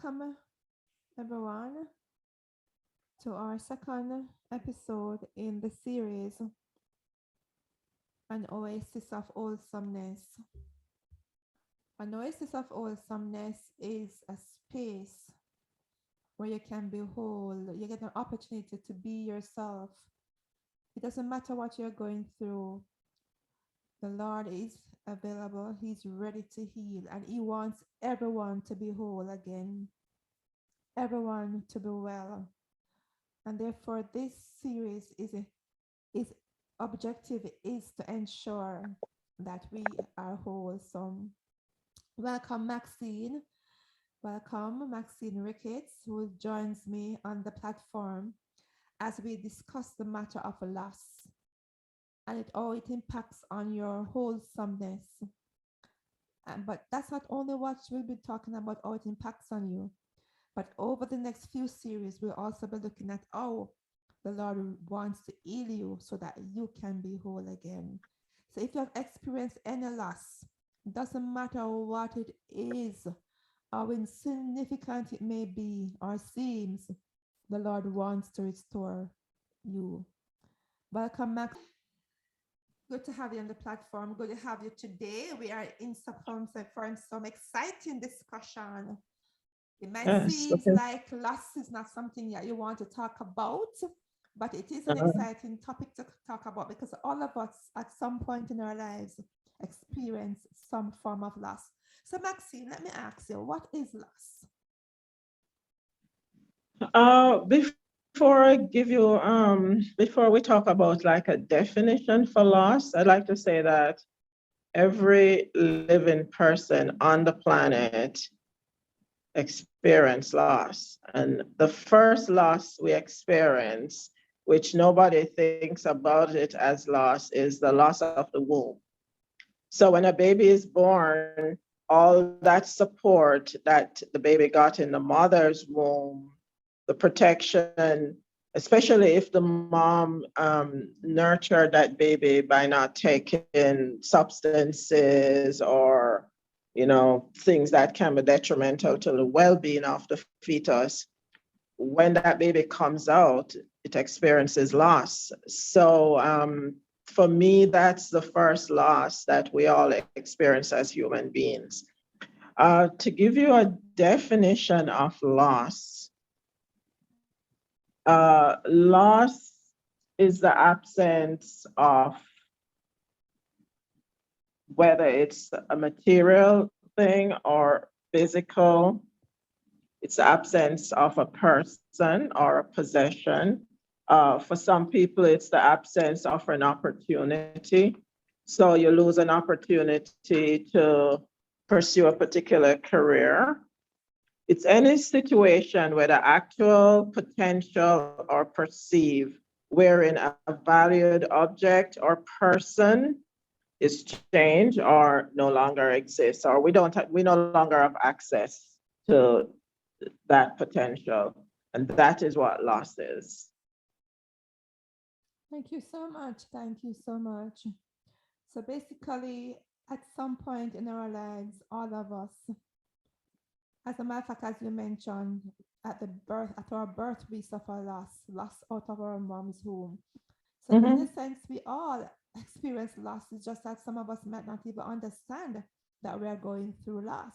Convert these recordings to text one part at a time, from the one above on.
Welcome, everyone, to our second episode in the series, An Oasis of Wholesomeness. An Oasis of Wholesomeness is a space where you can be whole. You get an opportunity to be yourself. It doesn't matter what you're going through, the Lord is available. He's ready to heal, and He wants everyone to be whole again, everyone to be well. And therefore, this series is objective is to ensure that we are wholesome. Welcome, Maxine. Welcome, Maxine Ricketts, who joins me on the platform as we discuss the matter of loss and how it impacts on your wholesomeness. But that's not only what we'll be talking about, how it impacts on you, but over the next few series, we'll also be looking at how the Lord wants to heal you so that you can be whole again. So if you have experienced any loss, it doesn't matter what it is, how insignificant it may be or seems, the Lord wants to restore you. Welcome, Max. Good to have you on the platform. Good to have you today. We are in for some exciting discussion. It might Yes, seem okay. like loss is not something that you want to talk about, but it is an Uh, exciting topic to talk about because all of us at some point in our lives experience some form of loss. So, Maxine, let me ask you, what is loss? before I give you, before we talk about like a definition for loss, I'd like to say that every living person on the planet experience loss. And the first loss we experience, which nobody thinks about it as loss, is the loss of the womb. So when a baby is born, all that support that the baby got in the mother's womb, the protection, especially if the mom nurtured that baby by not taking substances or, things that can be detrimental to the well-being of the fetus, when that baby comes out, it experiences loss. So for me, that's the first loss that we all experience as human beings. To give you a definition of loss, loss is the absence of, whether it's a material thing or physical, it's the absence of a person or a possession. For some people, it's the absence of an opportunity. So you lose an opportunity to pursue a particular career. It's any situation where the actual potential or perceive wherein a valued object or person is changed or no longer exists, or we no longer have access to that potential. And that is what loss is. Thank you so much. Thank you so much. So basically, at some point in our lives, all of us, as a matter of fact, as you mentioned, at our birth, we suffer loss out of our mom's womb. So in a Mm-hmm. sense, we all experience loss. It's just that some of us might not even understand that we are going through loss.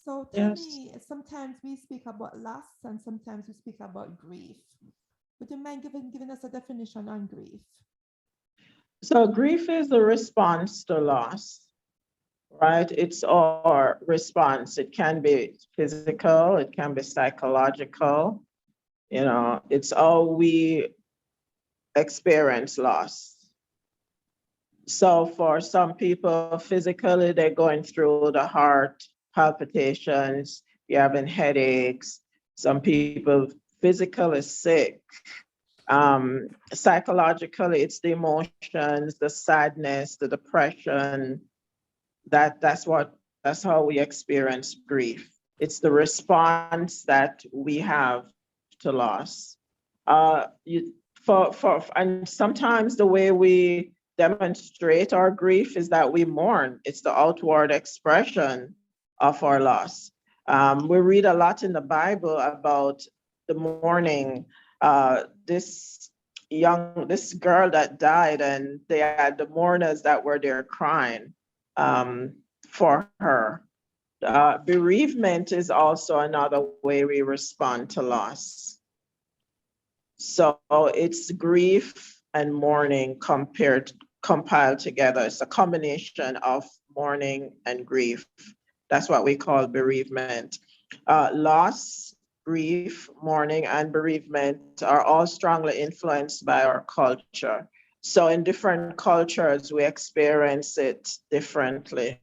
So tell Yes. me, sometimes we speak about loss and sometimes we speak about grief. Would you mind giving us a definition on grief? So grief is a response to loss, right? It's our response. It can be physical, it can be psychological. It's how we experience loss. So for some people, physically, they're going through the heart palpitations, you're having headaches. Some people physically sick. Psychologically, it's the emotions, the sadness, the depression. That's how we experience grief. It's the response that we have to loss. And sometimes the way we demonstrate our grief is that we mourn. It's the outward expression of our loss. We read a lot in the Bible about the mourning. This girl that died, and they had the mourners that were there crying for her. Bereavement is also another way we respond to loss. So it's grief and mourning compiled together. It's a combination of mourning and grief. That's what we call bereavement. Loss, grief, mourning, and bereavement are all strongly influenced by our culture. So in different cultures, we experience it differently,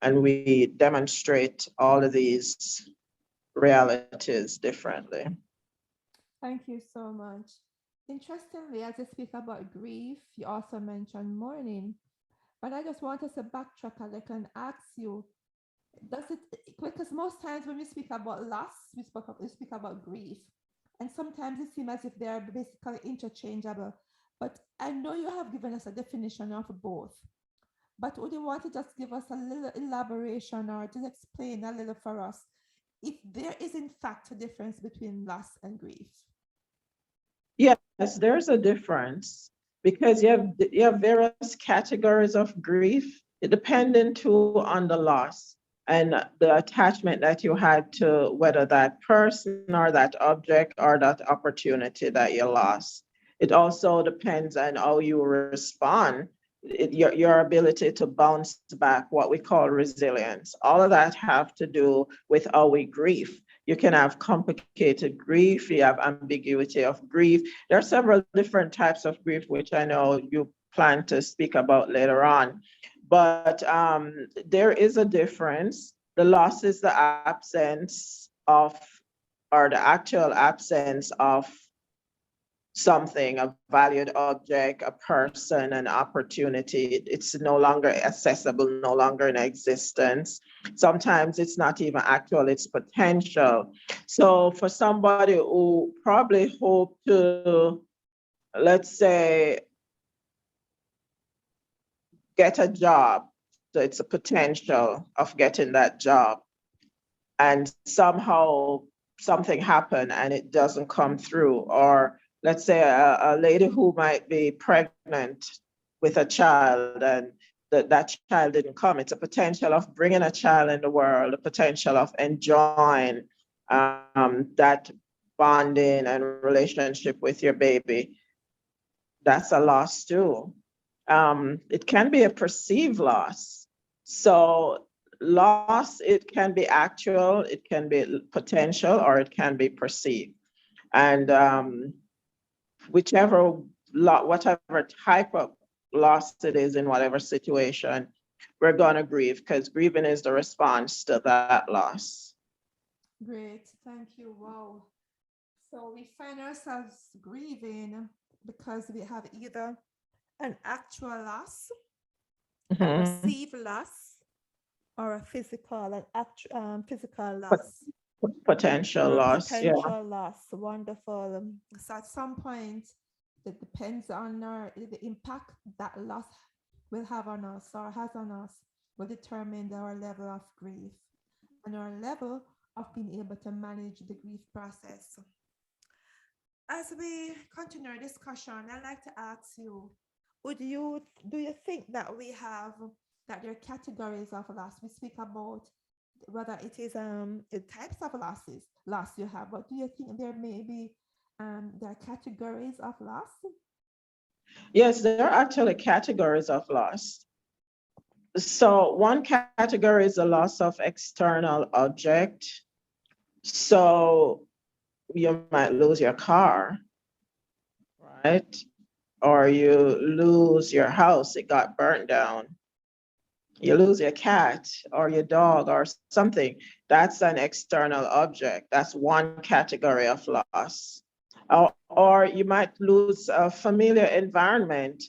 and we demonstrate all of these realities differently. Thank you so much. Interestingly, as you speak about grief, you also mentioned mourning. But I just want us to backtrack a little and ask you, does it, because most times when we speak about loss, we speak about grief. And sometimes it seems as if they are basically interchangeable. But I know you have given us a definition of both. But would you want to just give us a little elaboration or just explain a little for us if there is in fact a difference between loss and grief? Yes, there's a difference because you have various categories of grief, depending too on the loss and the attachment that you had to whether that person or that object or that opportunity that you lost. It also depends on how you respond, your ability to bounce back, what we call resilience. All of that have to do with how we grieve. You can have complicated grief, you have ambiguity of grief. There are several different types of grief, which I know you plan to speak about later on. But there is a difference. The loss is the absence of, or the actual absence of something, a valued object, a person, an opportunity. It's no longer accessible, no longer in existence. Sometimes it's not even actual, it's potential. So for somebody who probably hoped to, let's say, get a job, so it's a potential of getting that job, and somehow something happened and it doesn't come through, or let's say a lady who might be pregnant with a child and that child didn't come. It's a potential of bringing a child in the world, a potential of enjoying that bonding and relationship with your baby. That's a loss too. It can be a perceived loss. So loss, it can be actual, it can be potential, or it can be perceived. And whatever type of loss it is in whatever situation, we're going to grieve because grieving is the response to that loss. Great, thank you. Wow. So we find ourselves grieving because we have either an actual loss, a Mhm. perceived loss, or a physical loss, Potential or a loss, yeah. potential loss. Wonderful. So at some point, it depends on the impact that loss will have on us or has on us will determine our level of grief and our level of being able to manage the grief process. As we continue our discussion, I'd like to ask you, do you think that we have that there are categories of loss? We speak about whether it is the types of loss you have, but do you think there may be there are categories of loss? Yes, there are actually categories of loss. So one category is the loss of external object. So you might lose your car, right? Or you lose your house, it got burnt down. You lose your cat or your dog or something. That's an external object. That's one category of loss. Or you might lose a familiar environment.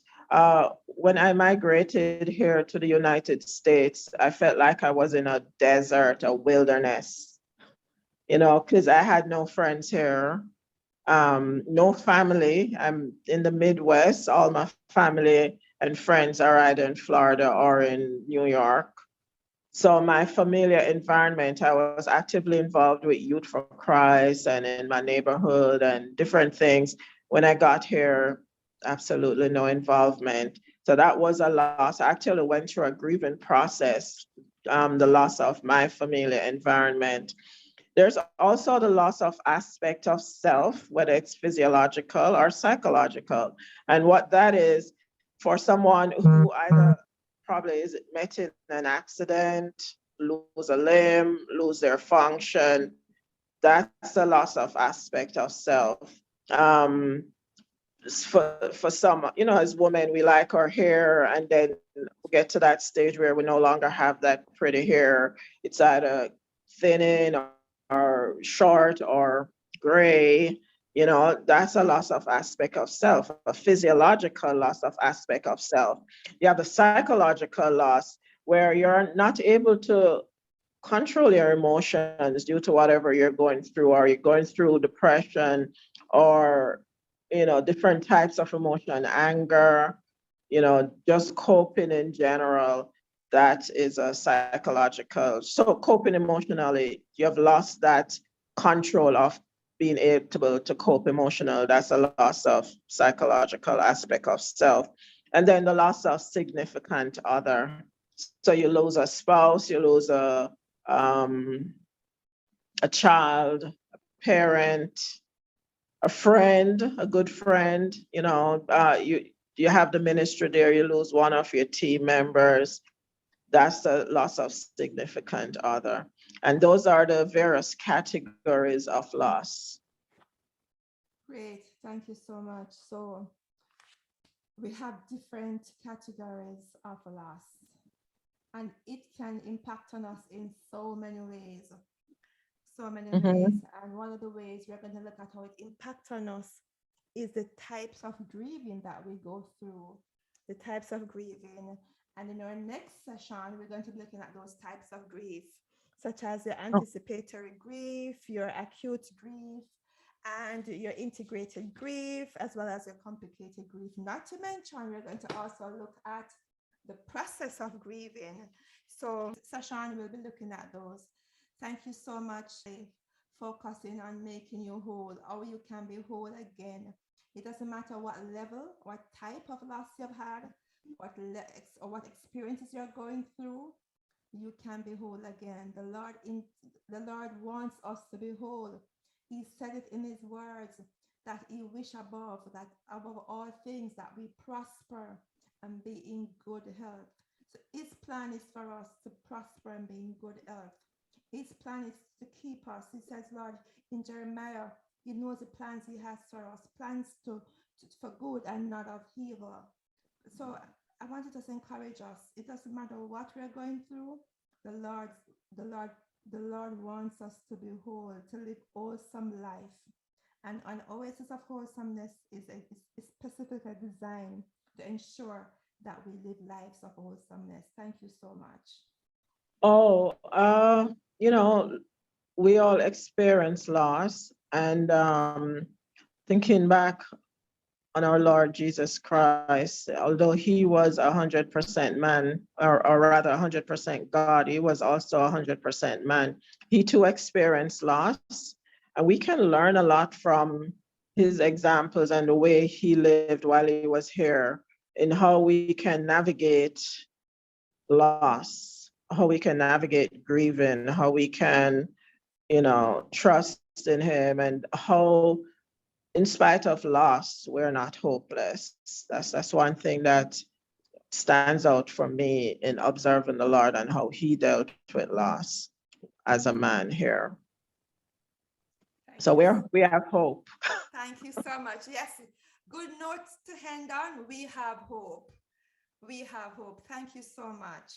When I migrated here to the United States, I felt like I was in a desert, a wilderness, because I had no friends here, no family. I'm in the Midwest. All my family and friends are either in Florida or in New York. So my familiar environment, I was actively involved with Youth for Christ and in my neighborhood and different things. When I got here, absolutely no involvement. So that was a loss. I actually went through a grieving process, the loss of my familiar environment. There's also the loss of aspect of self, whether it's physiological or psychological. And what that is for someone who either probably is met in an accident, lose a limb, lose their function, that's the loss of aspect of self. Um, for some, as women, we like our hair, and then we get to that stage where we no longer have that pretty hair. It's either thinning or short or gray. That's a loss of aspect of self, a physiological loss of aspect of self. You have the psychological loss where you're not able to control your emotions due to whatever you're going through, or you're going through depression, or different types of emotion, anger, just coping in general. That is a psychological. So coping emotionally, you have lost that control of being able to cope emotional. That's a loss of psychological aspect of self. And then the loss of significant other. So you lose a spouse, you lose um, a child, a parent, a friend, a good friend. You have the ministry there, you lose one of your team members. That's the loss of significant other. And those are the various categories of loss. Great, thank you so much. So we have different categories of loss, and it can impact on us in so many ways. So many ways. Mhm. And one of the ways we're going to look at how it impacts on us is the types of grieving that we go through, the types of grieving. And in our next session, we're going to be looking at those types of grief, such as your Oh, anticipatory grief, your acute grief, and your integrated grief, as well as your complicated grief. Not to mention, we're going to also look at the process of grieving. So, session, we'll be looking at those. Thank you so much focusing on making you whole, how you can be whole again. It doesn't matter what level, what type of loss you've had, or what experiences you're going through, you can be whole again. The Lord wants us to be whole. He said it in his words that he wish that above all things that we prosper and be in good health. So his plan is for us to prosper and be in good health. His plan is to keep us. He says, Lord, in Jeremiah, he knows the plans he has for us, plans for good and not of evil. So I wanted to encourage us. It doesn't matter what we're going through. The Lord, the Lord, the Lord wants us to be whole, to live wholesome life. And an oasis of wholesomeness is specifically designed to ensure that we live lives of wholesomeness. Thank you so much. oh, we all experience loss, and thinking back on our Lord Jesus Christ, although he was 100% man, or rather 100% God, he was also 100% man. He too experienced loss, and we can learn a lot from his examples and the way he lived while he was here, in how we can navigate loss, how we can navigate grieving, how we can, trust in him, and how in spite of loss, we're not hopeless. That's one thing that stands out for me in observing the Lord and how he dealt with loss as a man here. So Thank you. we have hope. Thank you so much. Yes, good notes to end on. We have hope. We have hope. Thank you so much.